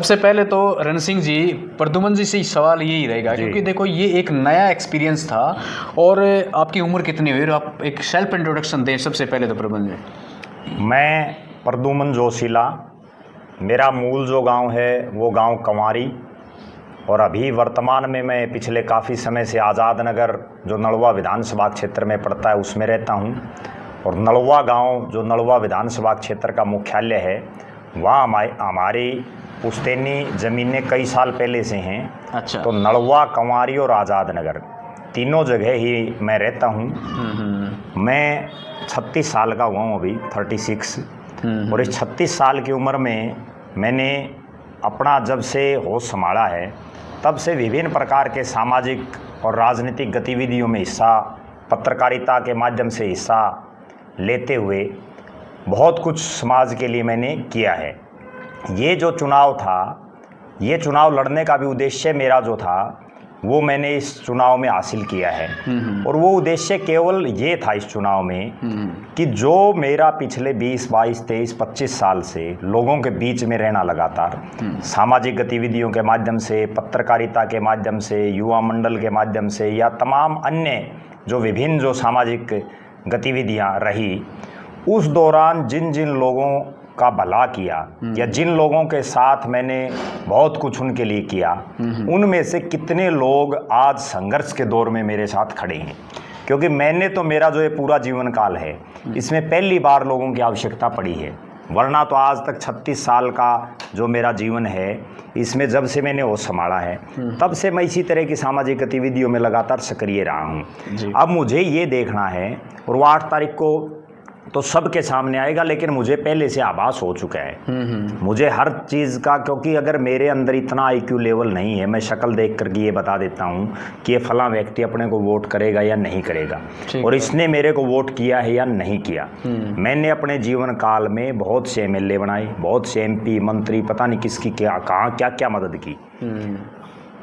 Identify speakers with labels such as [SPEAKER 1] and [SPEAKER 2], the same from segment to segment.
[SPEAKER 1] सबसे पहले तो रण सिंह जी, प्रद्युमन जी से सवाल यही रहेगा क्योंकि देखो ये एक नया एक्सपीरियंस था। और आपकी उम्र कितनी हुई, और आप एक सेल्फ इंट्रोडक्शन दें सबसे पहले तो प्रद्युमन जी।
[SPEAKER 2] मैं प्रद्युमन जोशीला, मेरा मूल जो गांव है वो गांव कंवारी, और अभी वर्तमान में मैं पिछले काफ़ी समय से आज़ाद नगर जो नलवा विधानसभा क्षेत्र में पड़ता है उसमें रहता हूं। और नलवा गांव जो नलवा विधानसभा क्षेत्र का मुख्यालय है वहाँ हमारी पुश्तैनी ज़मीनें कई साल पहले से हैं।
[SPEAKER 1] अच्छा। तो
[SPEAKER 2] नलवा, कंवारी और आज़ाद नगर तीनों जगह ही मैं रहता हूँ। मैं 36 साल का हुआ हूँ अभी, 36। और इस 36 साल की उम्र में मैंने अपना जब से होश संभाला है तब से विभिन्न प्रकार के सामाजिक और राजनीतिक गतिविधियों में हिस्सा, पत्रकारिता के माध्यम से हिस्सा लेते हुए बहुत कुछ समाज के लिए मैंने किया है। ये जो चुनाव था, ये चुनाव लड़ने का भी उद्देश्य मेरा जो था वो मैंने इस चुनाव में हासिल किया है। और वो उद्देश्य केवल ये था इस चुनाव में कि जो मेरा पिछले 20, 22, 23, 25 साल से लोगों के बीच में रहना लगातार, सामाजिक गतिविधियों के माध्यम से, पत्रकारिता के माध्यम से, युवा मंडल के माध्यम से या तमाम अन्य जो विभिन्न जो सामाजिक गतिविधियां रही, उस दौरान जिन जिन लोगों का भला किया या जिन लोगों के साथ मैंने बहुत कुछ उनके लिए किया, उनमें से कितने लोग आज संघर्ष के दौर में मेरे साथ खड़े हैं। क्योंकि मैंने तो, मेरा जो ये पूरा जीवन काल है इसमें पहली बार लोगों की आवश्यकता पड़ी है, वरना तो आज तक 36 साल का जो मेरा जीवन है इसमें जब से मैंने होश संभाला है तब से मैं इसी तरह की सामाजिक गतिविधियों में लगातार सक्रिय रहा हूँ। अब मुझे ये देखना है, और वो 8 तारीख को तो सबके सामने आएगा, लेकिन मुझे पहले से आभास हो चुका है मुझे हर चीज़ का। क्योंकि अगर मेरे अंदर इतना आईक्यू लेवल नहीं है, मैं शक्ल देख करके ये बता देता हूँ कि ये फलां व्यक्ति अपने को वोट करेगा या नहीं करेगा, और इसने मेरे को वोट किया है या नहीं किया। मैंने अपने जीवन काल में बहुत से MLA बनाए, बहुत से MP, मंत्री, पता नहीं किसकी कहाँ क्या क्या मदद की।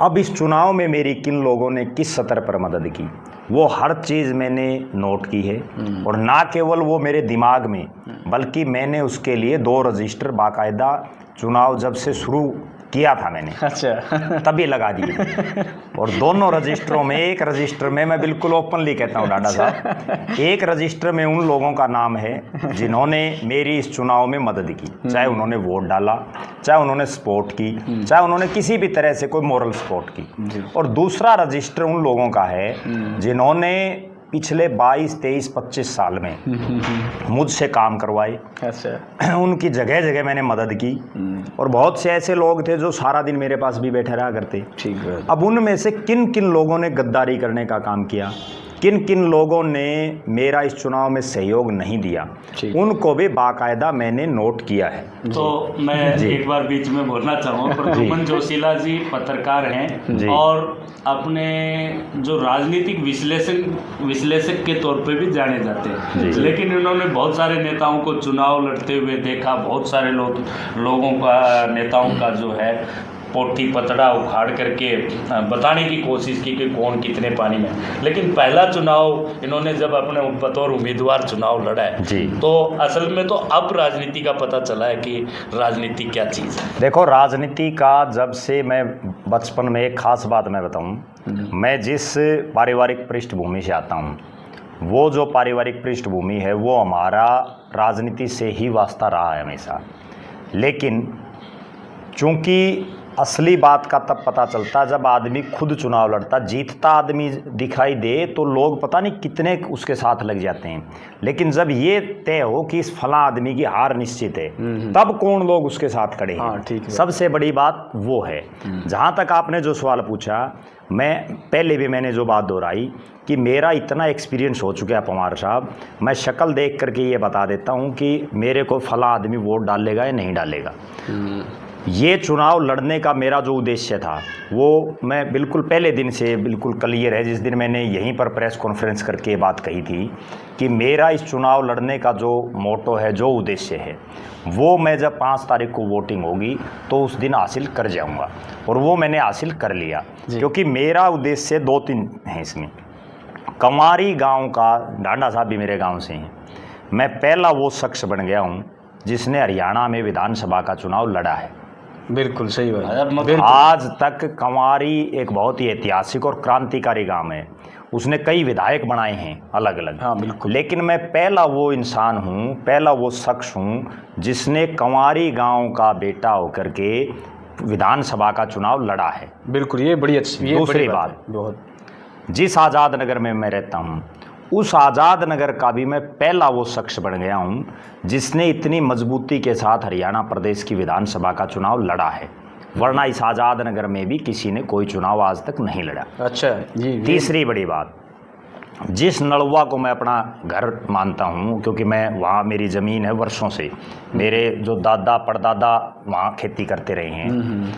[SPEAKER 2] अब इस चुनाव में मेरी किन लोगों ने किस स्तर पर मदद की, वो हर चीज़ मैंने नोट की है। और ना केवल वो मेरे दिमाग में, बल्कि मैंने उसके लिए 2 रजिस्टर बाकायदा चुनाव जब से शुरू किया था मैंने, अच्छा, तभी लगा दिए। और दोनों रजिस्टरों में, एक रजिस्टर में मैं बिल्कुल ओपनली कहता हूँ डाडा साहब, एक रजिस्टर में उन लोगों का नाम है जिन्होंने मेरी इस चुनाव में मदद की, चाहे उन्होंने वोट डाला, चाहे उन्होंने सपोर्ट की, चाहे उन्होंने किसी भी तरह से कोई मोरल सपोर्ट की। और दूसरा रजिस्टर उन लोगों का है जिन्होंने पिछले 22, 23, 25 साल में मुझसे काम करवाए। अच्छा। उनकी जगह जगह मैंने मदद की। और बहुत से ऐसे लोग थे जो सारा दिन मेरे पास भी बैठे रहा करते। ठीक है। अब उनमें से किन किन लोगों ने गद्दारी करने का काम किया, किन किन लोगों ने मेरा इस चुनाव में सहयोग नहीं दिया, उनको भी बाकायदा मैंने नोट किया है।
[SPEAKER 3] तो मैं एक बार बीच में बोलना चाहूँगा, प्रद्युमन जोशीला जी पत्रकार हैं और अपने जो राजनीतिक विश्लेषक के तौर पे भी जाने जाते हैं, लेकिन इन्होंने बहुत सारे नेताओं को चुनाव लड़ते हुए देखा, बहुत सारे लोगों का, नेताओं का जो है पोठी पतड़ा उखाड़ करके बताने की कोशिश की कि कौन कितने पानी में। लेकिन पहला चुनाव इन्होंने जब अपने बतौर उम्मीदवार चुनाव लड़ा है तो असल में तो अब राजनीति का पता चला है कि राजनीति क्या चीज़ है।
[SPEAKER 2] देखो, राजनीति का जब से मैं बचपन में, एक खास बात मैं बताऊं, मैं जिस पारिवारिक पृष्ठभूमि से आता हूं, वो जो पारिवारिक पृष्ठभूमि है वो हमारा राजनीति से ही वास्ता रहा है हमेशा। लेकिन चूँकि असली बात का तब पता चलता जब आदमी खुद चुनाव लड़ता, जीतता आदमी दिखाई दे तो लोग पता नहीं कितने उसके साथ लग जाते हैं, लेकिन जब ये तय हो कि इस फला आदमी की हार निश्चित है तब कौन लोग उसके साथ खड़े हैं। सबसे बड़ी बात वो है। जहाँ तक आपने जो सवाल पूछा, मैं पहले भी मैंने जो बात दोहराई कि मेरा इतना एक्सपीरियंस हो चुका है पवार साहब, मैं शक्ल देख करके ये बता देता हूँ कि मेरे को फला आदमी वोट डालेगा या नहीं डालेगा। ये चुनाव लड़ने का मेरा जो उद्देश्य था वो मैं बिल्कुल पहले दिन से बिल्कुल क्लियर है। जिस दिन मैंने यहीं पर प्रेस कॉन्फ्रेंस करके बात कही थी कि मेरा इस चुनाव लड़ने का जो मोटो है, जो उद्देश्य है, वो मैं जब 5 तारीख को वोटिंग होगी तो उस दिन हासिल कर जाऊंगा, और वो मैंने हासिल कर लिया। क्योंकि मेरा उद्देश्य 2-3 हैं इसमें। कंवारी गांव का, डांडा साहब भी मेरे गांव से हैं, मैं पहला वो शख्स बन गया हूं जिसने हरियाणा में विधानसभा का चुनाव लड़ा है।
[SPEAKER 1] बिल्कुल सही बात है।
[SPEAKER 3] अब
[SPEAKER 1] बिल्कुल।
[SPEAKER 2] आज तक कंवारी एक बहुत ही ऐतिहासिक और क्रांतिकारी गांव है। उसने कई विधायक बनाए हैं अलग अलग।
[SPEAKER 1] हाँ बिल्कुल।
[SPEAKER 2] लेकिन मैं पहला वो इंसान हूँ, पहला वो शख्स हूँ जिसने कंवारी गांव का बेटा होकर के विधानसभा का चुनाव लड़ा है।
[SPEAKER 1] बिल्कुल, ये बड़ी अच्छी, ये
[SPEAKER 2] दूसरी
[SPEAKER 1] बड़ी
[SPEAKER 2] बात,
[SPEAKER 1] है, बहुत।
[SPEAKER 2] जिस आज़ाद नगर में मैं रहता हूँ उस आज़ाद नगर का भी मैं पहला वो शख्स बन गया हूँ जिसने इतनी मजबूती के साथ हरियाणा प्रदेश की विधानसभा का चुनाव लड़ा है। वरना इस आज़ाद नगर में भी किसी ने कोई चुनाव आज तक नहीं लड़ा।
[SPEAKER 1] अच्छा जी।
[SPEAKER 2] तीसरी बड़ी बात, जिस नलवा को मैं अपना घर मानता हूँ, क्योंकि मैं वहाँ मेरी ज़मीन है वर्षों से, मेरे जो दादा परदादा वहाँ खेती करते रहे हैं,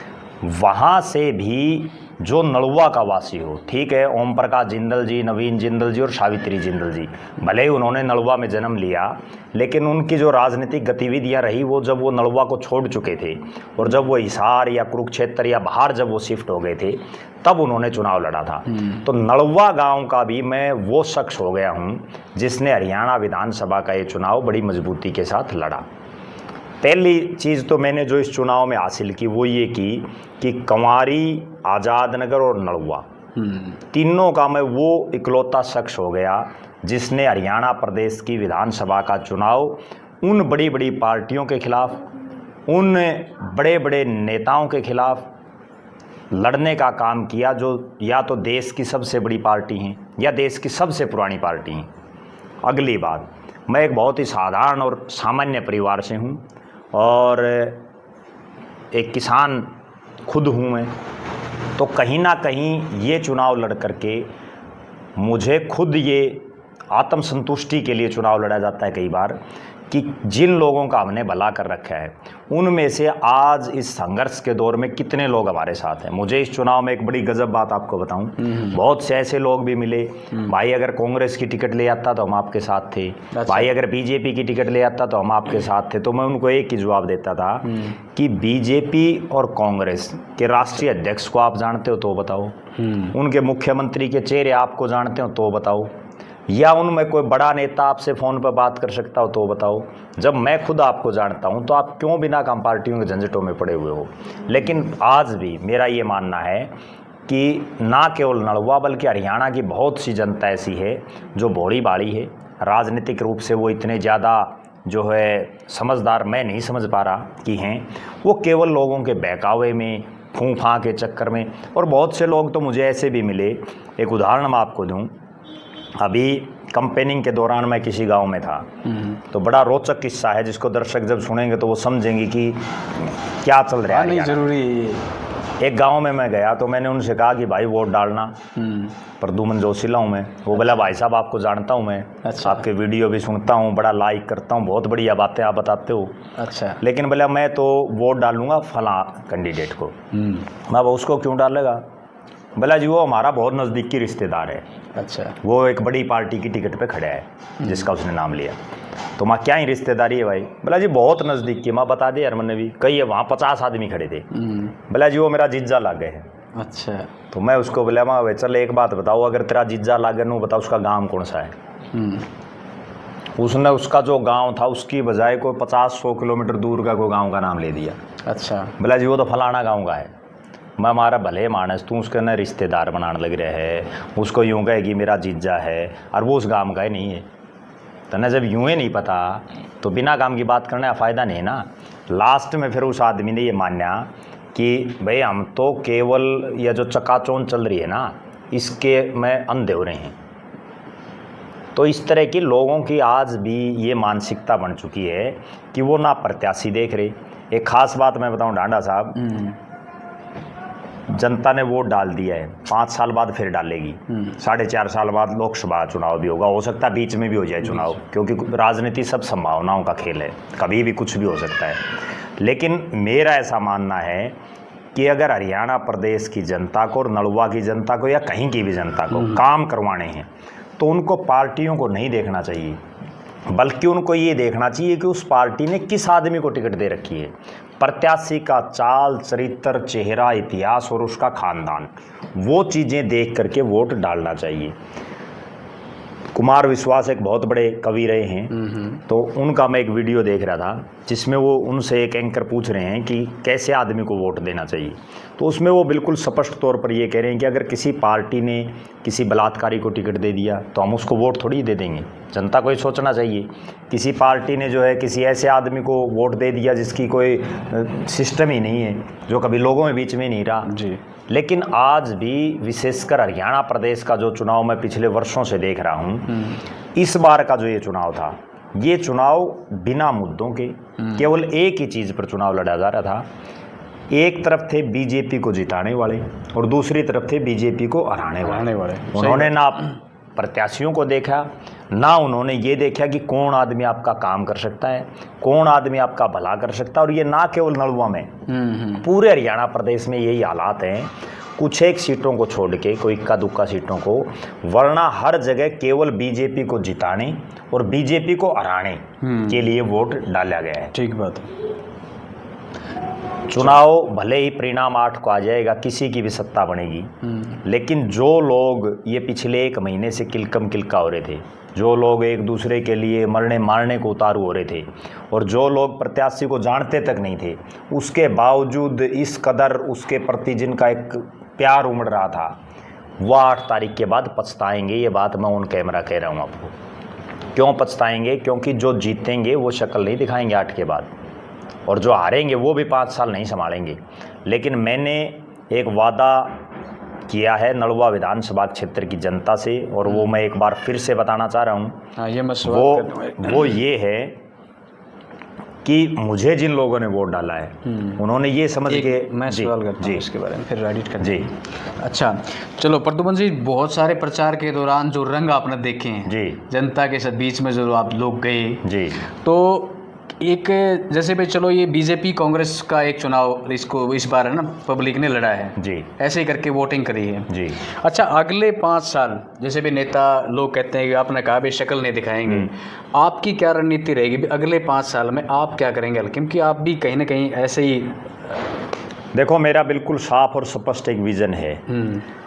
[SPEAKER 2] वहाँ से भी जो नलवा का वासी हो, ठीक है, ओम प्रकाश जिंदल जी, नवीन जिंदल जी और सावित्री जिंदल जी, भले ही उन्होंने नलवा में जन्म लिया, लेकिन उनकी जो राजनीतिक गतिविधियाँ रही वो जब वो नलवा को छोड़ चुके थे और जब वो हिसार या कुरुक्षेत्र या बाहर जब वो शिफ्ट हो गए थे तब उन्होंने चुनाव लड़ा था। तो नलवा गांव का भी मैं वो शख्स हो गया हूं जिसने हरियाणा विधानसभा का ये चुनाव बड़ी मजबूती के साथ लड़ा। पहली चीज़ तो मैंने जो इस चुनाव में हासिल की वो ये की कि कंवारी, आज़ाद नगर और नलवा, तीनों का मैं वो इकलौता शख्स हो गया जिसने हरियाणा प्रदेश की विधानसभा का चुनाव उन बड़ी बड़ी पार्टियों के खिलाफ, उन बड़े बड़े नेताओं के खिलाफ लड़ने का काम किया जो या तो देश की सबसे बड़ी पार्टी हैं या देश की सबसे पुरानी पार्टी हैं। अगली बात, मैं एक बहुत ही साधारण और सामान्य परिवार से हूँ और एक किसान खुद हूँ मैं, तो कहीं ना कहीं ये चुनाव लड़ करके मुझे खुद ये आत्मसंतुष्टि के लिए चुनाव लड़ा जाता है कई बार कि जिन लोगों का हमने भला कर रखा है उनमें से आज इस संघर्ष के दौर में कितने लोग हमारे साथ हैं। मुझे इस चुनाव में एक बड़ी गजब बात आपको बताऊं, बहुत से ऐसे लोग भी मिले, भाई अगर कांग्रेस की टिकट ले आता तो हम आपके साथ थे, भाई अगर बीजेपी की टिकट ले आता तो हम आपके साथ थे। तो मैं उनको एक ही जवाब देता था कि बीजेपी और कांग्रेस के राष्ट्रीय अध्यक्ष को आप जानते हो तो बताओ, उनके मुख्यमंत्री के चेहरे आपको जानते हो तो बताओ, या उनमें कोई बड़ा नेता आपसे फ़ोन पर बात कर सकता हो तो बताओ। जब मैं खुद आपको जानता हूं तो आप क्यों बिना काम पार्टियों के झंझटों में पड़े हुए हो। लेकिन आज भी मेरा ये मानना है कि ना केवल नलवा बल्कि हरियाणा की बहुत सी जनता ऐसी है जो भोली भाली है, राजनीतिक रूप से वो इतने ज़्यादा जो है समझदार मैं नहीं समझ पा रहा कि हैं, वो केवल लोगों के बहकावे में, फूं फां के चक्कर में। और बहुत से लोग तो मुझे ऐसे भी मिले, एक उदाहरण मैं आपको दूँ, अभी कंपेनिंग के दौरान मैं किसी गांव में था, तो बड़ा रोचक किस्सा है जिसको दर्शक जब सुनेंगे तो वो समझेंगे कि क्या चल रहा है।
[SPEAKER 1] नहीं जरूरी।
[SPEAKER 2] एक गांव में मैं गया तो मैंने उनसे कहा कि भाई वोट डालना, प्रद्युमन जोशीला हूँ मैं। वो बोला भाई साहब आपको जानता हूँ मैं,
[SPEAKER 1] अच्छा। आपके
[SPEAKER 2] वीडियो भी सुनता हूँ, बड़ा लाइक करता हूँ, बहुत बढ़िया बातें आप बताते हो।
[SPEAKER 1] अच्छा।
[SPEAKER 2] लेकिन बोला मैं तो वोट डालूंगा फला कैंडिडेट को। मैं उसको क्यों डालेगा? बोला जी वो हमारा बहुत नज़दीकी रिश्तेदार है।
[SPEAKER 1] अच्छा।
[SPEAKER 2] वो एक बड़ी पार्टी की टिकट पे खड़ा है जिसका उसने नाम लिया। तो माँ क्या ही रिश्तेदारी है भाई? बोला जी बहुत नज़दीक की। माँ बता दे यार, मैंने भी कही है, वहाँ 50 आदमी खड़े थे। बोला जी वो मेरा जीजा लागे है।
[SPEAKER 1] अच्छा। तो
[SPEAKER 2] मैं उसको बोला माँ भाई चल एक बात बताओ, अगर तेरा जीजा लागे नो बताओ उसका गांव कौन सा है? उसने उसका जो गांव था उसकी बजाय कोई 50-100 किलोमीटर दूर का कोई गांव का नाम ले दिया।
[SPEAKER 1] अच्छा।
[SPEAKER 2] बोला जी वो तो फलाना गाँव का है। मैं हमारा भले मानस, तू उसके न रिश्तेदार बनाने लग रहे है, उसको यूँ कहे कि मेरा जीजा है और वो उस गांव का ही नहीं है। तो न जब यूँ ही नहीं पता तो बिना काम की बात करने का फ़ायदा नहीं ना। लास्ट में फिर उस आदमी ने ये माना कि भाई हम तो केवल यह जो चकाचौंध चल रही है ना इसके में अंधे हो रहे हैं। तो इस तरह की लोगों की आज भी ये मानसिकता बन चुकी है कि वो ना प्रत्याशी देख रहे। एक ख़ास बात मैं बताऊँ डांडा साहब, जनता ने वोट डाल दिया है, 5 साल बाद फिर डालेगी, 4.5 साल बाद लोकसभा चुनाव भी होगा, हो सकता है बीच में भी हो जाए चुनाव, क्योंकि राजनीति सब संभावनाओं का खेल है, कभी भी कुछ भी हो सकता है। लेकिन मेरा ऐसा मानना है कि अगर हरियाणा प्रदेश की जनता को और नलवा की जनता को या कहीं की भी जनता को काम करवाने हैं तो उनको पार्टियों को नहीं देखना चाहिए, बल्कि उनको ये देखना चाहिए कि उस पार्टी ने किस आदमी को टिकट दे रखी है। प्रत्याशी का चाल चरित्र, चेहरा, इतिहास और उसका खानदान, वो चीज़ें देख करके वोट डालना चाहिए। कुमार विश्वास एक बहुत बड़े कवि रहे हैं, तो उनका मैं एक वीडियो देख रहा था जिसमें वो उनसे एक एंकर पूछ रहे हैं कि कैसे आदमी को वोट देना चाहिए। तो उसमें वो बिल्कुल स्पष्ट तौर पर ये कह रहे हैं कि अगर किसी पार्टी ने किसी बलात्कारी को टिकट दे दिया तो हम उसको वोट थोड़ी दे देंगे, जनता को ही सोचना चाहिए। किसी पार्टी ने जो है किसी ऐसे आदमी को वोट दे दिया जिसकी कोई सिस्टम ही नहीं है, जो कभी लोगों के बीच में नहीं रहा
[SPEAKER 1] जी।
[SPEAKER 2] लेकिन आज भी विशेषकर हरियाणा प्रदेश का जो चुनाव मैं पिछले वर्षों से देख रहा हूँ, इस बार का जो ये चुनाव था, ये चुनाव बिना मुद्दों के केवल एक ही चीज़ पर चुनाव लड़ा जा रहा था। एक तरफ थे बीजेपी को जिताने वाले और दूसरी तरफ थे बीजेपी को हराने वाले। उन्होंने ना प्रत्याशियों को देखा, ना उन्होंने ये देखा कि कौन आदमी आपका काम कर सकता है, कौन आदमी आपका भला कर सकता है। और ये ना केवल नलवा में, पूरे हरियाणा प्रदेश में यही हालात हैं, कुछ एक सीटों को छोड़ के, कोई इक्का दुक्का सीटों को, वरना हर जगह केवल बीजेपी को जिताने और बीजेपी को हराने के लिए वोट डाला गया है।
[SPEAKER 1] ठीक बात।
[SPEAKER 2] चुनाव भले ही परिणाम 8 को आ जाएगा, किसी की भी सत्ता बनेगी, लेकिन जो लोग ये पिछले 1 महीने से किलकम किलका हो रहे थे, जो लोग एक दूसरे के लिए मरने मारने को उतारू हो रहे थे और जो लोग प्रत्याशी को जानते तक नहीं थे, उसके बावजूद इस कदर उसके प्रति जिनका एक प्यार उमड़ रहा था, वह 8 तारीख के बाद पछताएंगे। ये बात मैं ऑन कैमरा कह रहा हूँ आपको। क्यों पछताएंगे? क्योंकि जो जीतेंगे वो शक्ल नहीं दिखाएंगे 8 के बाद, और जो हारेंगे वो भी 5 साल नहीं संभालेंगे। लेकिन मैंने एक वादा किया है नलवा विधानसभा क्षेत्र की जनता से, और वो मैं एक बार फिर से बताना चाह रहा हूँ।
[SPEAKER 1] हाँ, ये मैं
[SPEAKER 2] वो ये है कि मुझे जिन लोगों ने वोट डाला है उन्होंने ये समझ के,
[SPEAKER 1] मैं सवाल करता हूँ इसके बारे में, फिर एडिट कर
[SPEAKER 2] जी।
[SPEAKER 1] अच्छा चलो प्रद्युमन जी, बहुत सारे प्रचार के दौरान जो रंग आपने देखे हैं
[SPEAKER 2] जी,
[SPEAKER 1] जनता के साथ बीच में जो आप लोग गए
[SPEAKER 2] जी,
[SPEAKER 1] तो एक जैसे भाई चलो ये बीजेपी कांग्रेस का एक चुनाव इसको इस बार है ना पब्लिक ने लड़ा है
[SPEAKER 2] जी,
[SPEAKER 1] ऐसे ही करके वोटिंग करी है
[SPEAKER 2] जी।
[SPEAKER 1] अच्छा, अगले 5 साल जैसे भी नेता लोग कहते हैं कि आपने कहा भी शक्ल नहीं दिखाएंगे, आपकी क्या रणनीति रहेगी अगले 5 साल में, आप क्या करेंगे? क्योंकि आप भी कहीं ना कहीं ऐसे ही,
[SPEAKER 2] देखो मेरा बिल्कुल साफ और स्पष्ट एक विज़न है,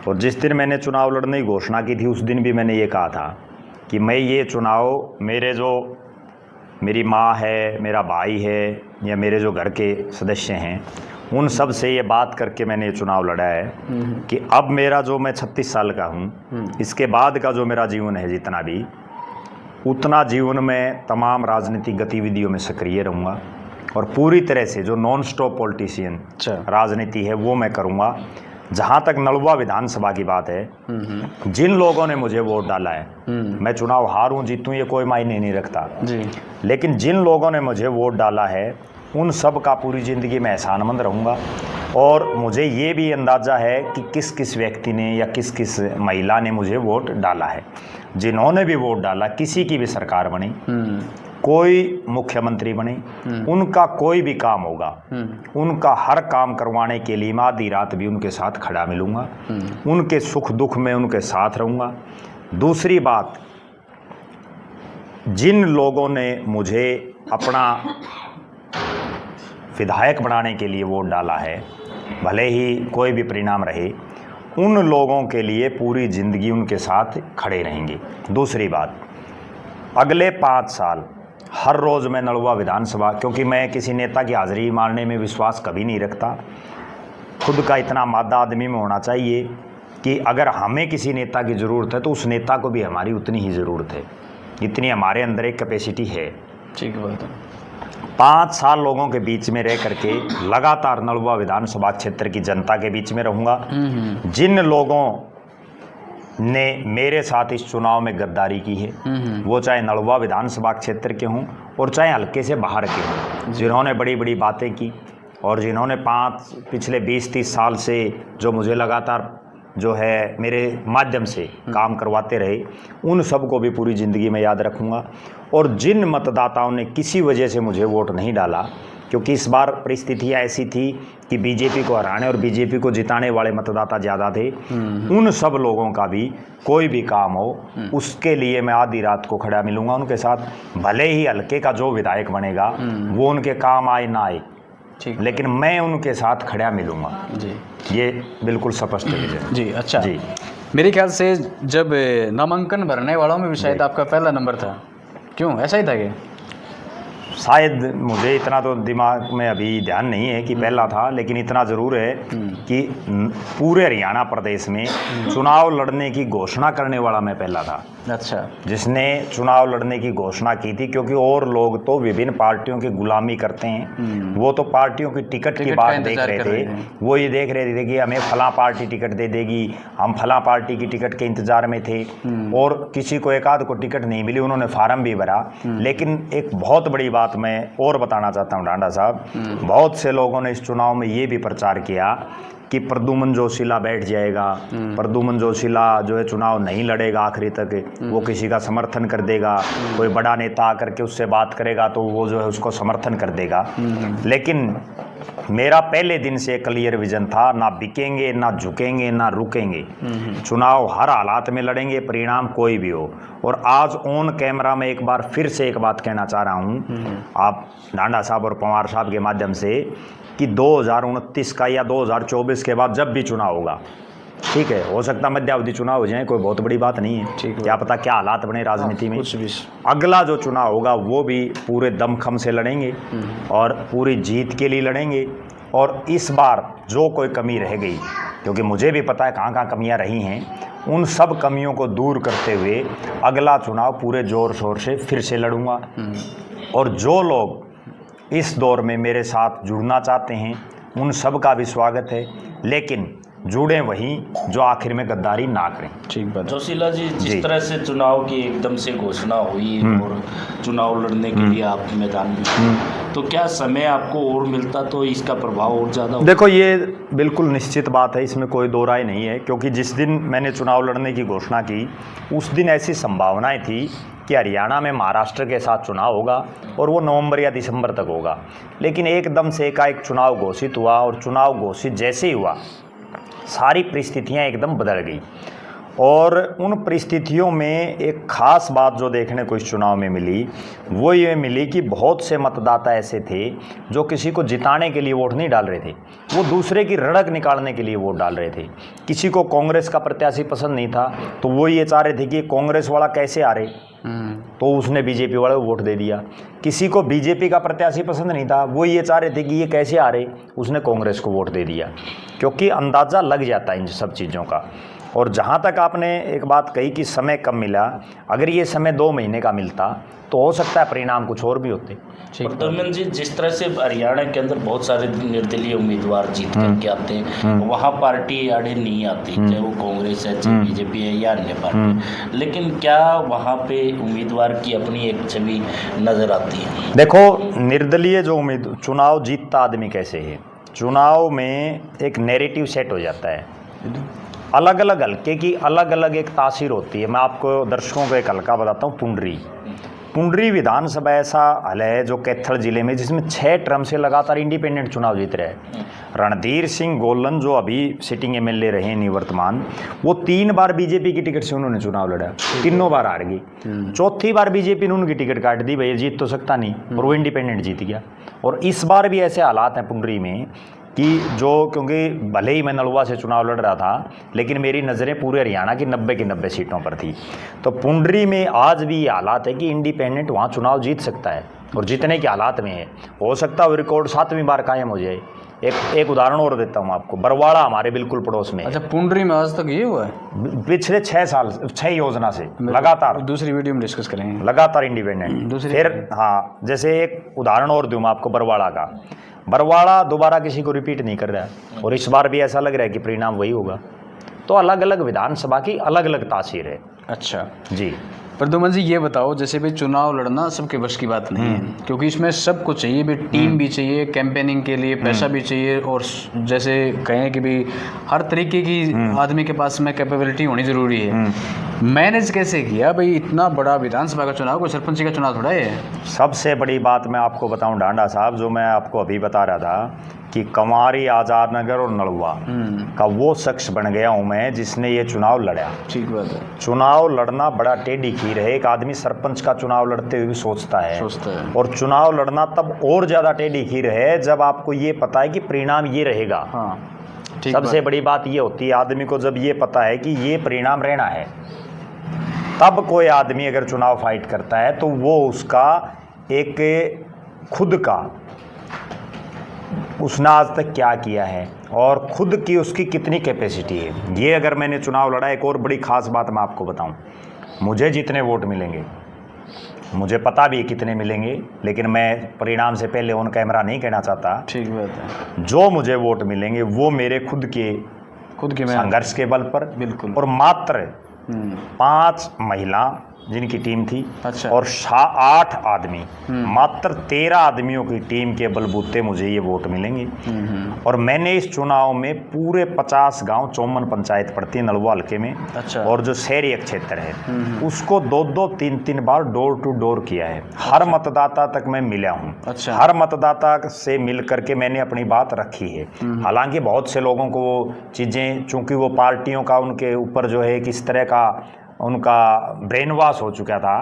[SPEAKER 2] और जिस दिन मैंने चुनाव लड़ने की घोषणा की थी उस दिन भी मैंने ये कहा था कि मैं ये चुनाव मेरी माँ है, मेरा भाई है, या मेरे जो घर के सदस्य हैं, उन सब से ये बात करके मैंने ये चुनाव लड़ा है कि अब मेरा जो मैं 36 साल का हूँ, इसके बाद का जो मेरा जीवन है जितना भी, उतना जीवन में तमाम राजनीतिक गतिविधियों में सक्रिय रहूँगा और पूरी तरह से जो नॉन स्टॉप पॉलिटिशियन राजनीति है वो मैं करूँगा। जहाँ तक नलवा विधानसभा की बात है, जिन लोगों ने मुझे वोट डाला है, मैं चुनाव हारूं जीतूं ये कोई मायने नहीं रखता जी, लेकिन जिन लोगों ने मुझे वोट डाला है उन सब का पूरी ज़िंदगी में एहसानमंद रहूँगा। और मुझे ये भी अंदाज़ा है कि किस किस व्यक्ति ने या किस किस महिला ने मुझे वोट डाला है। जिन्होंने भी वोट डाला, किसी की भी सरकार बनी, कोई मुख्यमंत्री बने, उनका कोई भी काम होगा, उनका हर काम करवाने के लिए मैं आधी रात भी उनके साथ खड़ा मिलूँगा, उनके सुख दुख में उनके साथ रहूँगा। दूसरी बात, जिन लोगों ने मुझे अपना विधायक बनाने के लिए वोट डाला है, भले ही कोई भी परिणाम रहे, उन लोगों के लिए पूरी ज़िंदगी उनके साथ खड़े रहेंगे। दूसरी बात, अगले 5 साल हर रोज़ मैं नलवा विधानसभा, क्योंकि मैं किसी नेता की हाज़िरी मारने में विश्वास कभी नहीं रखता, खुद का इतना मादा आदमी में होना चाहिए कि अगर हमें किसी नेता की ज़रूरत है तो उस नेता को भी हमारी उतनी ही ज़रूरत है, इतनी हमारे अंदर एक कैपेसिटी है।
[SPEAKER 1] ठीक बात है।
[SPEAKER 2] 5 साल लोगों के बीच में रह करके लगातार नलवा विधानसभा क्षेत्र की जनता के बीच में रहूँगा। जिन लोगों ने मेरे साथ इस चुनाव में गद्दारी की है, वो चाहे नलवा विधानसभा क्षेत्र के हों और चाहे हल्के से बाहर के हों, जिन्होंने बड़ी बड़ी बातें की और जिन्होंने पिछले 20-30 साल से जो मुझे लगातार जो है मेरे माध्यम से काम करवाते रहे, उन सबको भी पूरी ज़िंदगी में याद रखूँगा। और जिन मतदाताओं ने किसी वजह से मुझे वोट नहीं डाला, क्योंकि इस बार परिस्थितियाँ ऐसी थी कि बीजेपी को हराने और बीजेपी को जिताने वाले मतदाता ज़्यादा थे, उन सब लोगों का भी कोई भी काम हो उसके लिए मैं आधी रात को खड़ा मिलूँगा उनके साथ। भले ही हल्के का जो विधायक बनेगा वो उनके काम आए ना आए, लेकिन मैं उनके साथ खड़ा मिलूँगा जी, ये बिल्कुल स्पष्ट है जी।
[SPEAKER 1] अच्छा
[SPEAKER 2] जी,
[SPEAKER 1] मेरे ख्याल से जब नामांकन भरने वालों में भी शायद आपका पहला नंबर था, क्यों ऐसा ही था क्या?
[SPEAKER 2] शायद मुझे इतना तो दिमाग में अभी ध्यान नहीं है कि पहला था, लेकिन इतना ज़रूर है कि पूरे हरियाणा प्रदेश में चुनाव लड़ने की घोषणा करने वाला मैं पहला था।
[SPEAKER 1] अच्छा,
[SPEAKER 2] जिसने चुनाव लड़ने की घोषणा की थी, क्योंकि और लोग तो विभिन्न पार्टियों की गुलामी करते हैं, वो तो पार्टियों की टिकट की बात देख रहे थे। वो ये देख रहे थे कि हमें फलां पार्टी टिकट दे देगी, हम फलां पार्टी की टिकट के इंतजार में थे, और किसी को एक आध को टिकट नहीं मिली, उन्होंने फार्म भी भरा। लेकिन एक बहुत बड़ी बात मैं और बताना चाहता हूँ ढांडा साहब, बहुत से लोगों ने इस चुनाव में ये भी प्रचार किया कि प्रद्युमन जोशीला बैठ जाएगा, प्रद्युमन जोशीला जो है चुनाव नहीं लड़ेगा आखिरी तक, वो किसी का समर्थन कर देगा, कोई बड़ा नेता आकर के उससे बात करेगा तो वो जो है उसको समर्थन कर देगा। लेकिन मेरा पहले दिन से क्लियर विजन था, ना बिकेंगे, ना झुकेंगे, ना रुकेंगे, चुनाव हर हालात में लड़ेंगे, परिणाम कोई भी हो। और आज ऑन कैमरा में एक बार फिर से एक बात कहना चाह रहा हूँ आप ढांडा साहब और पवार साहब के माध्यम से, कि 2029 का या 2024 के बाद जब भी चुनाव होगा, ठीक है, हो सकता मध्यावधि चुनाव हो जाए, कोई बहुत बड़ी बात नहीं है, क्या पता क्या हालात बने राजनीति में, अगला जो चुनाव होगा वो भी पूरे दमखम से लड़ेंगे और पूरी जीत के लिए लड़ेंगे। और इस बार जो कोई कमी रह गई, क्योंकि मुझे भी पता है कहाँ कहाँ कमियाँ रही हैं, उन सब कमियों को दूर करते हुए अगला चुनाव पूरे ज़ोर शोर से फिर से लड़ूंगा। और जो लोग इस दौर में मेरे साथ जुड़ना चाहते हैं उन सब का भी स्वागत है, लेकिन जुड़े वहीं जो आखिर में गद्दारी ना करें।
[SPEAKER 1] ठीक बात।
[SPEAKER 3] जोशीला जी, जिस तरह से चुनाव की एकदम से घोषणा हुई और चुनाव लड़ने के लिए आप मैदान में, तो क्या समय आपको और मिलता तो इसका प्रभाव और ज़्यादा?
[SPEAKER 2] देखो, ये बिल्कुल निश्चित बात है, इसमें कोई दो राय नहीं है, क्योंकि जिस दिन मैंने चुनाव लड़ने की घोषणा की उस दिन ऐसी संभावनाएं थी कि हरियाणा में महाराष्ट्र के साथ चुनाव होगा और वो नवंबर या दिसंबर तक होगा। लेकिन एकदम से एकाएक चुनाव घोषित हुआ, और चुनाव घोषित जैसे ही हुआ सारी परिस्थितियां एकदम बदल गई। और उन परिस्थितियों में एक ख़ास बात जो देखने को इस चुनाव में मिली वो ये मिली कि बहुत से मतदाता ऐसे थे जो किसी को जिताने के लिए वोट नहीं डाल रहे थे, वो दूसरे की रड़क निकालने के लिए वोट डाल रहे थे। किसी को कांग्रेस का प्रत्याशी पसंद नहीं था तो वो ये चाह रहे थे कि कांग्रेस वाला कैसे आ रहे, तो उसने बीजेपी वाले को वोट दे दिया। किसी को बीजेपी का प्रत्याशी पसंद नहीं था, वो ये चाह रहे थे कि ये कैसे आ रहे, उसने कांग्रेस को वोट दे दिया। क्योंकि अंदाज़ा लग जाता है इन सब चीज़ों का। और जहाँ तक आपने एक बात कही कि समय कम मिला, अगर ये समय 2 महीने का मिलता तो हो सकता है परिणाम कुछ और भी होते।
[SPEAKER 3] प्रद्युमन जी, जिस तरह से हरियाणा के अंदर बहुत सारे निर्दलीय उम्मीदवार जीत करके आते हैं, वहाँ पार्टी आड़े नहीं आती, चाहे वो कांग्रेस है, चाहे बीजेपी है या अन्य पार्टी, लेकिन क्या वहाँ पे उम्मीदवार की अपनी एक छवि नजर आती है?
[SPEAKER 2] देखो, निर्दलीय जो चुनाव जीतता आदमी कैसे है, चुनाव में एक नैरेटिव सेट हो जाता है, अलग अलग हल्के की अलग अलग एक तासीर होती है। मैं आपको दर्शकों को एक हल्का बताता हूँ। पुंडरी विधानसभा ऐसा हल है जो कैथल जिले में, जिसमें 6 टर्म से लगातार इंडिपेंडेंट चुनाव जीत रहे हैं। रणधीर सिंह गोलन जो अभी सिटिंग एमएलए रहे निवर्तमान, वो 3 बार बीजेपी की टिकट से उन्होंने चुनाव लड़ा, तीनों बार हार गई। चौथी बार बीजेपी ने उनकी टिकट काट दी, भैया जीत तो सकता नहीं, और वो इंडिपेंडेंट जीत गया। और इस बार भी ऐसे हालात हैं पुंडरी में कि जो, क्योंकि भले ही मैं नलवा से चुनाव लड़ रहा था, लेकिन मेरी नज़रें पूरे हरियाणा की 90 की 90 सीटों पर थी। तो पुंडरी में आज भी ये हालात है कि इंडिपेंडेंट वहाँ चुनाव जीत सकता है, और जीतने के हालात में है। हो सकता है वो रिकॉर्ड 7वीं बार कायम हो जाए। एक उदाहरण और देता हूँ आपको, बरवाड़ा हमारे बिल्कुल पड़ोस में।
[SPEAKER 1] अच्छा, पुंडरी में आज तक ये हुआ है?
[SPEAKER 2] पिछले 6 साल 6 योजना से लगातार,
[SPEAKER 1] दूसरी वीडियो में डिस्कस करेंगे, लगातार
[SPEAKER 2] इंडिपेंडेंट। फिर हाँ, जैसे एक उदाहरण और दूँ आपको बरवाड़ा का। बरवाड़ा दोबारा किसी को रिपीट नहीं कर रहा है, और इस बार भी ऐसा लग रहा है कि परिणाम वही होगा। तो अलग अलग विधानसभा की अलग अलग तासीर है।
[SPEAKER 1] अच्छा जी,
[SPEAKER 2] प्रद्युमन
[SPEAKER 1] जी ये बताओ, जैसे भी चुनाव लड़ना सबके वश की बात नहीं है, क्योंकि इसमें सब कुछ चाहिए भी, टीम भी चाहिए, कैंपेनिंग के लिए पैसा भी चाहिए, और जैसे कहें कि भी हर तरीके की आदमी के पास में कैपेबिलिटी होनी ज़रूरी है। मैनेज कैसे किया भाई, इतना बड़ा विधानसभा का चुनाव, कोई सरपंच का चुनाव थोड़ा है?
[SPEAKER 2] सबसे बड़ी बात मैं आपको बताऊं ढांडा साहब, जो मैं आपको अभी बता रहा था कि कंवारी, आज़ाद नगर और नलवा का वो शख्स बन गया हूं मैं जिसने ये चुनाव लड़ा।
[SPEAKER 1] ठीक बात है।
[SPEAKER 2] चुनाव लड़ना बड़ा टेढ़ी खीर है। एक आदमी सरपंच का चुनाव लड़ते हुए भी सोचता है। और चुनाव लड़ना तब और ज़्यादा टेढ़ी खीर है जब आपको ये पता है कि परिणाम ये रहेगा।
[SPEAKER 1] हाँ। ठीक
[SPEAKER 2] सबसे बड़ी बात ये होती है, आदमी को जब ये पता है कि ये परिणाम रहना है, तब कोई आदमी अगर चुनाव फाइट करता है तो वो उसका एक खुद का, उसने आज तक क्या किया है और खुद की उसकी कितनी कैपेसिटी है। ये अगर मैंने चुनाव लड़ा, एक और बड़ी ख़ास बात मैं आपको बताऊं, मुझे जितने वोट मिलेंगे, मुझे पता भी है कितने मिलेंगे, लेकिन मैं परिणाम से पहले ऑन कैमरा नहीं कहना चाहता।
[SPEAKER 1] ठीक बात है।
[SPEAKER 2] जो मुझे वोट मिलेंगे वो मेरे खुद के
[SPEAKER 1] मेहनत,
[SPEAKER 2] संघर्ष के बल पर,
[SPEAKER 1] बिल्कुल।
[SPEAKER 2] और मात्र 5 महिला जिनकी टीम थी,
[SPEAKER 1] अच्छा।
[SPEAKER 2] और 8 आदमी, मात्र 13 आदमियों की टीम के बलबूते मुझे ये वोट मिलेंगे। और मैंने इस चुनाव में पूरे 50 गांव, 54 पंचायत पड़ती है नलवा हल्के में,
[SPEAKER 1] अच्छा।
[SPEAKER 2] और जो शहरी क्षेत्र है उसको 2-2, 3-3 बार डोर टू डोर किया है। हर मतदाता तक मैं मिला हूँ।
[SPEAKER 1] अच्छा।
[SPEAKER 2] हर मतदाता से मिल करके मैंने अपनी बात रखी है। हालांकि बहुत से लोगों को वो चीज़ें, चूंकि वो पार्टियों का उनके ऊपर जो है किस तरह का उनका ब्रेन वॉश हो चुका था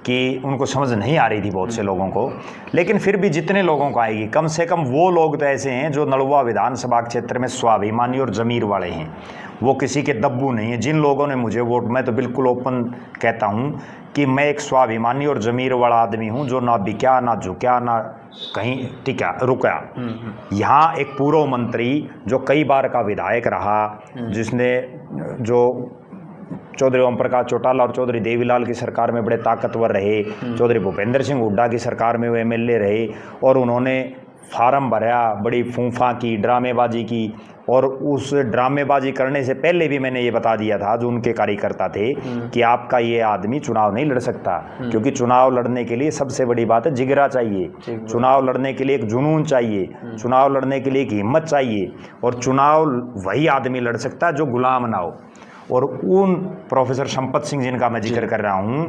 [SPEAKER 2] कि उनको समझ नहीं आ रही थी बहुत से लोगों को, लेकिन फिर भी जितने लोगों को आएगी, कम से कम वो लोग तो ऐसे हैं जो नलवा विधानसभा क्षेत्र में स्वाभिमानी और ज़मीर वाले हैं, वो किसी के दब्बू नहीं है। जिन लोगों ने मुझे वोट, मैं तो बिल्कुल ओपन कहता हूँ कि मैं एक स्वाभिमानी और ज़मीर वाला आदमी हूँ, जो ना बिका, ना झुका, ना कहीं टिका रुका। यहाँ एक पूर्व मंत्री जो कई बार का विधायक रहा, जिसने जो चौधरी ओम प्रकाश चौटाला और चौधरी देवीलाल की सरकार में बड़े ताकतवर रहे, चौधरी भूपेंद्र सिंह हुड्डा की सरकार में वो एमएलए रहे, और उन्होंने फार्म भरा, बड़ी फूंफा की, ड्रामेबाजी की, और उस ड्रामेबाजी करने से पहले भी मैंने ये बतादिया था जो उनके कार्यकर्ता थे कि आपका ये आदमी चुनाव नहीं लड़ सकता, क्योंकि चुनाव लड़ने के लिए सबसे बड़ी बात है जिगरा चाहिए, चुनाव लड़ने के लिए एक जुनून चाहिए, चुनाव लड़ने के लिए एक हिम्मत चाहिए, और चुनाव वही आदमी लड़ सकता है जो गुलाम ना हो। और उन प्रोफेसर संपत सिंह जिनका मैं जिक्र कर रहा हूँ,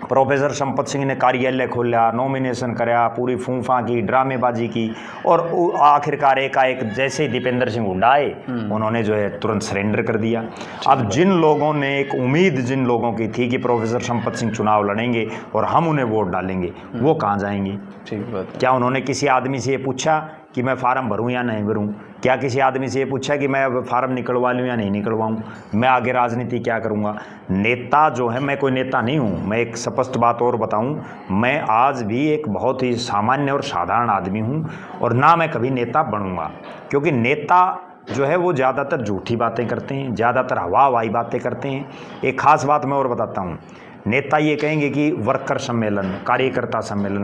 [SPEAKER 2] प्रोफेसर संपत सिंह ने कार्यालय खोला, नॉमिनेशन कराया, पूरी फूंफा की, ड्रामेबाजी की, और आखिरकार एकाएक जैसे ही दीपेंद्र सिंह हुड्डा आए, उन्होंने जो है तुरंत सरेंडर कर दिया। अब जिन लोगों ने एक उम्मीद जिन लोगों की थी कि प्रोफेसर संपत सिंह चुनाव लड़ेंगे और हम उन्हें वोट डालेंगे, वो कहाँ जाएंगे?
[SPEAKER 1] ठीक बात है।
[SPEAKER 2] क्या उन्होंने किसी आदमी से ये पूछा कि मैं फार्म भरूं या नहीं भरूं? क्या किसी आदमी से ये पूछा कि मैं अब फार्म निकलवा लूँ या नहीं निकलवाऊँ? मैं आगे राजनीति क्या करूँगा? नेता जो है, मैं कोई नेता नहीं हूँ। मैं एक स्पष्ट बात और बताऊँ, मैं आज भी एक बहुत ही सामान्य और साधारण आदमी हूँ, और ना मैं कभी नेता बनूँगा, क्योंकि नेता जो है वो ज़्यादातर झूठी बातें करते हैं, ज़्यादातर हवा हवाई बातें करते हैं। एक ख़ास बात मैं और बताता हूँ, नेता ये कहेंगे कि वर्कर सम्मेलन, कार्यकर्ता सम्मेलन,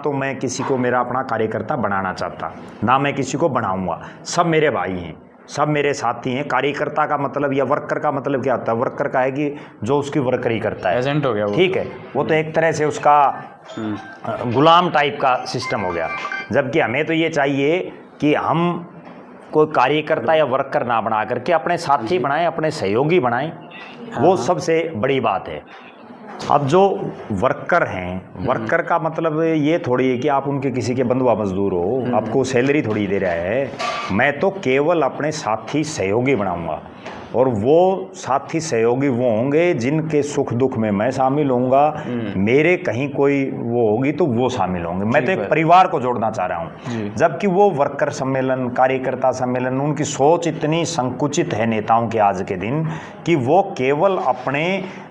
[SPEAKER 2] मैं किसी को मेरा अपना कार्यकर्ता बनाना चाहता, ना मैं किसी को बनाऊंगा। सब मेरे भाई हैं, सब मेरे साथी हैं। कार्यकर्ता का मतलब या वर्कर का मतलब क्या होता है? वर्कर का है कि जो उसकी वर्करी करता है,
[SPEAKER 1] एजेंट हो गया वो।
[SPEAKER 2] ठीक है, वो तो एक तरह से उसका गुलाम टाइप का सिस्टम हो गया। जबकि हमें तो ये चाहिए कि हम कोई कार्यकर्ता या वर्कर ना बना करके अपने साथी बनाएं, अपने सहयोगी बनाएं, वो सबसे बड़ी बात है। अब जो वर्कर हैं, वर्कर का मतलब ये थोड़ी है कि आप उनके किसी के बंधुआ मजदूर हो, आपको सैलरी थोड़ी दे रहा है। मैं तो केवल अपने साथी सहयोगी बनाऊंगा, और वो साथी सहयोगी वो होंगे जिनके सुख दुख में मैं शामिल होऊंगा, मेरे कहीं कोई वो होगी तो वो शामिल होंगे। मैं तो एक परिवार को जोड़ना चाह रहा हूँ। जबकि वो वर्कर सम्मेलन, कार्यकर्ता सम्मेलन, उनकी सोच इतनी संकुचित है नेताओं के आज के दिन कि वो केवल अपने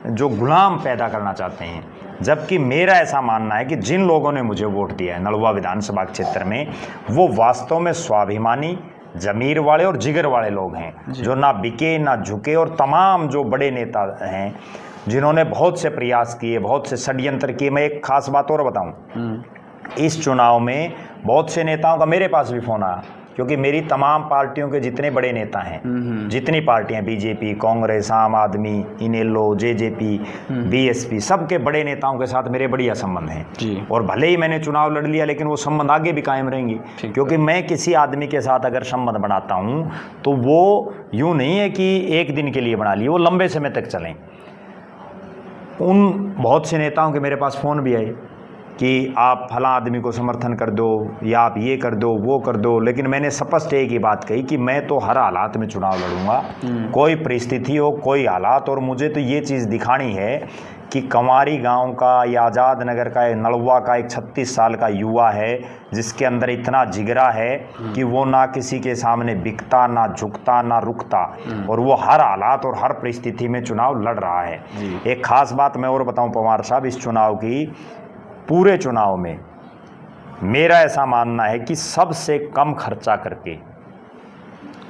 [SPEAKER 2] जो गुलाम पैदा करना चाहते हैं। जबकि मेरा ऐसा मानना है कि जिन लोगों ने मुझे वोट दिया है नलवा विधानसभा क्षेत्र में, वो वास्तव में स्वाभिमानी, ज़मीर वाले और जिगर वाले लोग हैं, जो ना बिके ना झुके। और तमाम जो बड़े नेता हैं जिन्होंने बहुत से प्रयास किए, बहुत से षड्यंत्र किए। मैं एक खास बात और बताऊं, इस चुनाव में बहुत से नेताओं का मेरे पास भी फ़ोन आया, क्योंकि मेरी तमाम पार्टियों के जितने बड़े नेता हैं, जितनी पार्टियां, बीजेपी, कांग्रेस, आम आदमी, इनेलो, जेजेपी, बीएसपी, सबके बड़े नेताओं के साथ मेरे बढ़िया संबंध हैं। और भले ही मैंने चुनाव लड़ लिया, लेकिन वो संबंध आगे भी कायम रहेंगे, क्योंकि मैं किसी आदमी के साथ अगर संबंध बनाता हूँ तो वो यूँ नहीं है कि एक दिन के लिए बना लिए, वो लंबे समय तक चलें। उन बहुत से नेताओं के मेरे पास फ़ोन भी आए कि आप फला आदमी को समर्थन कर दो या आप ये कर दो वो कर दो, लेकिन मैंने स्पष्ट एक ही बात कही कि मैं तो हर हालात में चुनाव लड़ूंगा, कोई परिस्थिति हो कोई हालात। और मुझे तो ये चीज़ दिखानी है कि कंवारी गांव का या आज़ाद नगर का एक नलवा का एक 36 साल का युवा है जिसके अंदर इतना जिगरा है कि वो ना किसी के सामने बिकता, ना झुकता, ना रुकता, और वो हर हालात और हर परिस्थिति में चुनाव लड़ रहा है। एक खास बात मैं और बताऊं पवार साहब, इस चुनाव की, पूरे चुनाव में मेरा ऐसा मानना है कि सबसे कम खर्चा करके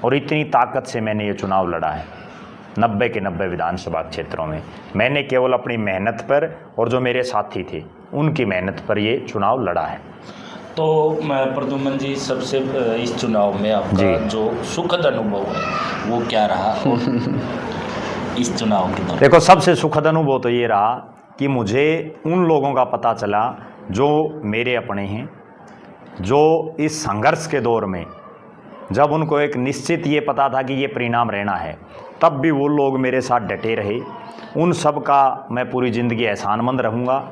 [SPEAKER 2] और इतनी ताकत से मैंने ये चुनाव लड़ा है 90 के 90 विधानसभा क्षेत्रों में। मैंने केवल अपनी मेहनत पर और जो मेरे साथी थे उनकी मेहनत पर ये चुनाव लड़ा है।
[SPEAKER 3] तो प्रद्युम्न जी, सबसे इस चुनाव में आपका जो सुखद अनुभव है वो क्या रहा इस चुनाव के दौरान?
[SPEAKER 2] देखो, सबसे सुखद अनुभव तो ये रहा कि मुझे उन लोगों का पता चला जो मेरे अपने हैं, जो इस संघर्ष के दौर में जब उनको एक निश्चित ये पता था कि ये परिणाम रहना है, तब भी वो लोग मेरे साथ डटे रहे। उन सब का मैं पूरी ज़िंदगी एहसानमंद रहूँगा।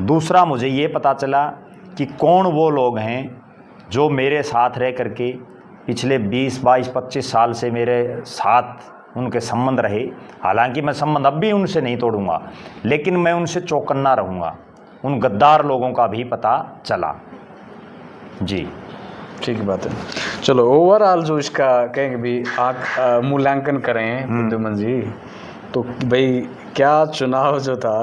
[SPEAKER 2] दूसरा, मुझे ये पता चला कि कौन वो लोग हैं जो मेरे साथ रह करके पिछले 20, 22, 25 साल से मेरे साथ उनके संबंध रहे। हालांकि मैं संबंध अब भी उनसे नहीं तोड़ूंगा, लेकिन मैं उनसे चौकन्ना रहूँगा। उन गद्दार लोगों का भी पता चला। जी,
[SPEAKER 1] ठीक बात है। चलो, ओवरऑल जो इसका कहेंगे भी मूल्यांकन करें प्रद्युम्न जी, तो भाई क्या चुनाव जो था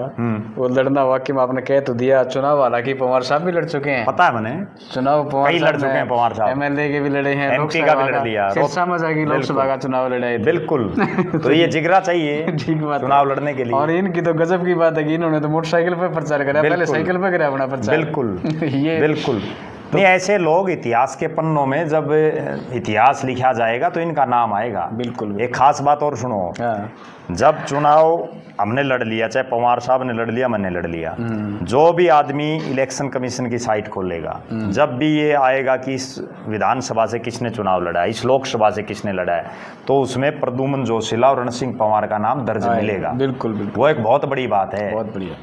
[SPEAKER 1] वो लड़ना, वाकई में आपने कह तो दिया चुनाव, हालांकि पवार साहब भी लड़ चुके हैं।
[SPEAKER 2] पता है मैंने
[SPEAKER 1] चुनाव पवार
[SPEAKER 2] कई लड़ चुके हैं। पवार साहब
[SPEAKER 1] एमएलए के भी लड़े हैं,
[SPEAKER 2] एमपी का भी लड़ लिया,
[SPEAKER 1] सिरसा में जाके लोकसभा का चुनाव लड़ाए।
[SPEAKER 2] बिल्कुल। तो ये जिगरा चाहिए
[SPEAKER 1] ठीक बात,
[SPEAKER 2] चुनाव लड़ने के लिए।
[SPEAKER 1] और इनकी तो गजब की बात है कि इन्होंने तो मोटरसाइकिल पे प्रचार करा, पहले साइकिल पे करा अपना प्रचार।
[SPEAKER 2] बिल्कुल
[SPEAKER 1] ये
[SPEAKER 2] बिल्कुल। नहीं, ऐसे लोग इतिहास के पन्नों में जब इतिहास लिखा जाएगा तो इनका नाम आएगा।
[SPEAKER 1] बिल्कुल।
[SPEAKER 2] एक खास बात और सुनो, जब चुनाव हमने लड़ लिया, चाहे पवार साहब ने लड़ लिया, मैंने लड़ लिया, जो भी आदमी इलेक्शन कमीशन की साइट खोलेगा, जब भी ये आएगा कि इस विधानसभा से किसने चुनाव लड़ा है, इस लोकसभा से किसने लड़ा है, तो उसमें प्रद्युम्न जोशीला और रण सिंह पंवार का नाम दर्ज मिलेगा।
[SPEAKER 1] बिल्कुल बिल्कुल,
[SPEAKER 2] वो एक बहुत बड़ी बात है।
[SPEAKER 1] बहुत बढ़िया।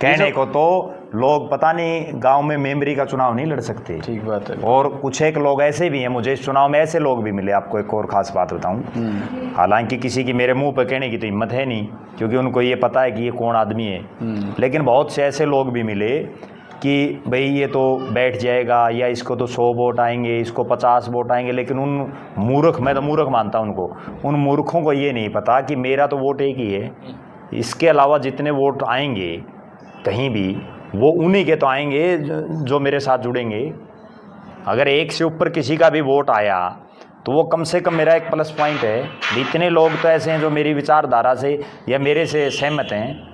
[SPEAKER 2] कहने को तो लोग पता नहीं गांव में मेमोरी का चुनाव नहीं लड़ सकते।
[SPEAKER 1] ठीक बात है।
[SPEAKER 2] और कुछ एक लोग ऐसे भी हैं, मुझे इस चुनाव में ऐसे लोग भी मिले। आपको एक और ख़ास बात बताऊं, हालांकि किसी की मेरे मुंह पर कहने की तो हिम्मत है नहीं, क्योंकि उनको ये पता है कि ये कौन आदमी है, लेकिन बहुत से ऐसे लोग भी मिले कि भाई ये तो बैठ जाएगा, या इसको तो 100 वोट आएंगे, इसको 50 वोट आएंगे, लेकिन उन मूर्ख, मैं तो मूर्ख मानता हूं उनको, उन मूर्खों को ये नहीं पता कि मेरा तो वोट एक ही है, इसके अलावा जितने वोट आएंगे कहीं भी, वो उन्हीं के तो आएंगे जो मेरे साथ जुड़ेंगे। अगर एक से ऊपर किसी का भी वोट आया तो वो कम से कम मेरा एक प्लस पॉइंट है। इतने लोग तो ऐसे हैं जो मेरी विचारधारा से या मेरे से सहमत हैं,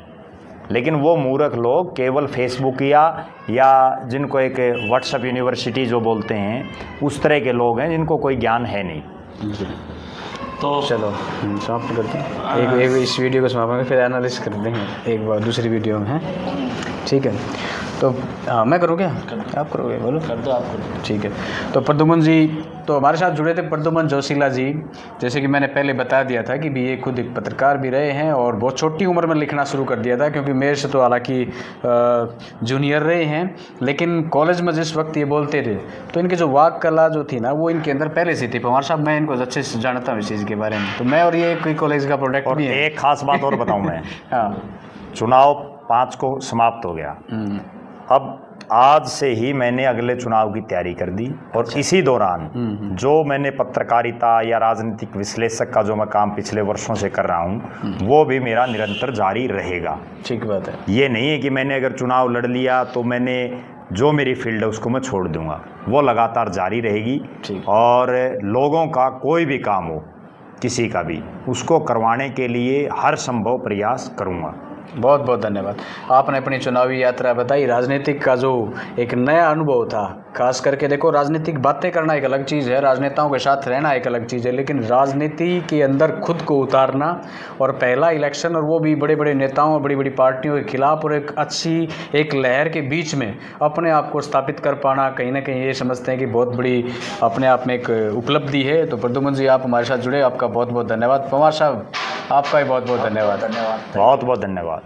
[SPEAKER 2] लेकिन वो मूर्ख लोग केवल फेसबुक या जिनको एक व्हाट्सएप यूनिवर्सिटी जो बोलते हैं, उस तरह के लोग हैं जिनको कोई ज्ञान है नहीं।
[SPEAKER 3] तो
[SPEAKER 1] चलो समाप्त करते हैं, एक इस वीडियो को समाप्त करके फिर एनालिसिस कर देंगे एक बार दूसरी वीडियो में, है ठीक है। तो मैं करूँ क्या, आप करोगे? बोलो।
[SPEAKER 3] कर दो, आप करो।
[SPEAKER 1] ठीक है। तो प्रद्युम्न जी तो हमारे साथ जुड़े थे, प्रद्युम्न जोशीला जी। जैसे कि मैंने पहले बता दिया था कि भी ये खुद एक पत्रकार भी रहे हैं और बहुत छोटी उम्र में लिखना शुरू कर दिया था, क्योंकि मेरे से तो हालांकि जूनियर रहे हैं, लेकिन कॉलेज में जिस वक्त ये बोलते थे तो इनकी जो वाक कला जो थी ना, वो इनके अंदर पहले से थी। पवार साहब, मैं इनको अच्छे से जानता हूँ इस चीज़ के बारे में, तो मैं और ये कोई कॉलेज का प्रोडक्ट
[SPEAKER 2] और
[SPEAKER 1] भी है।
[SPEAKER 2] एक खास बात और बताऊँ मैं,
[SPEAKER 1] हाँ,
[SPEAKER 2] चुनाव 5 को समाप्त हो गया, अब आज से ही मैंने अगले चुनाव की तैयारी कर दी, और इसी दौरान जो मैंने पत्रकारिता या राजनीतिक विश्लेषक का जो मैं काम पिछले वर्षों से कर रहा हूँ, वो भी मेरा निरंतर जारी रहेगा।
[SPEAKER 1] ठीक बात है।
[SPEAKER 2] ये नहीं है कि मैंने अगर चुनाव लड़ लिया तो मैंने जो मेरी फील्ड है उसको मैं छोड़ दूंगा, वो लगातार जारी रहेगी। और लोगों का कोई भी काम हो, किसी का भी, उसको करवाने के लिए हर संभव प्रयास करूँगा।
[SPEAKER 1] बहुत बहुत धन्यवाद। आपने अपनी चुनावी यात्रा बताई, राजनीतिक का जो एक नया अनुभव था, खास करके देखो, राजनीतिक बातें करना एक अलग चीज़ है, राजनेताओं के साथ रहना एक अलग चीज़ है, लेकिन राजनीति के अंदर खुद को उतारना, और पहला इलेक्शन, और वो भी बड़े बड़े नेताओं और बड़ी बड़ी पार्टियों के खिलाफ, और एक अच्छी एक लहर के बीच में अपने आप को स्थापित कर पाना, कहीं ना कहीं ये समझते हैं कि बहुत बड़ी अपने आप में एक उपलब्धि है। तो प्रद्युम्न जी, आप हमारे साथ जुड़े, आपका बहुत बहुत धन्यवाद। पवार साहब, आपका भी बहुत बहुत धन्यवाद।
[SPEAKER 2] बहुत बहुत धन्यवाद।